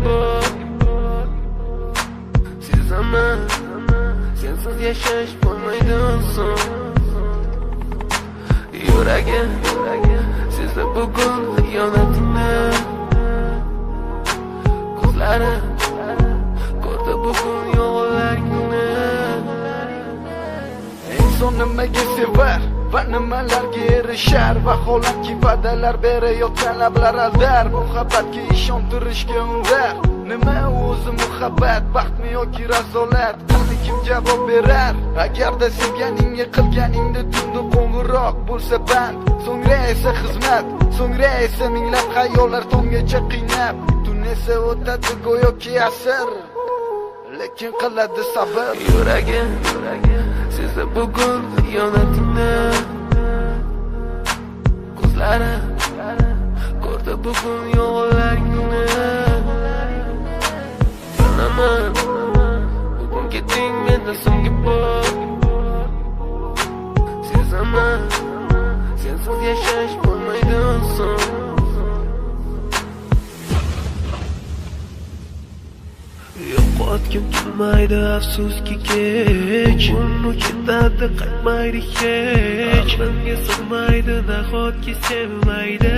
bor. Sezaman, sensiz yashash bo'lmaydi oson. Yuragim sezdi bugun xiyonatingni. Ko'zlarim ko'rdi bugun yolg'onlaringni. Inson nimaga sevar va nimalarga erishar? Vaholanki va'dalar berayotgan lablar aldar. Muhabbatga ishontirishga undar. Nima o'zi muhabbat, baxtmi yoki razolat? Buni kim javob berar? Agarda sevganingga qilganingda tunda qo'ng'iroq bo'lsa band, so'ngra esa xizmat, so'ngra esa minglab xayollar tonggacha qiynab, tun esa o'tadi go'yoki asr, lekin qiladi sabr. Yuragim sezdi bugun xiyonatingni. Ko'zlarim ko'rdi bugun yolg'onlaringni. Yonaman, bugun ketding mendan so'nggi bor. Sezaman, sensiz yashash bo'lmaydi oson. Yo'qotgim kelmaydi afsuski kech. Uni ketadi qaytmaydi hech. Aqlimga sig'maydi nahotki sevmaydi.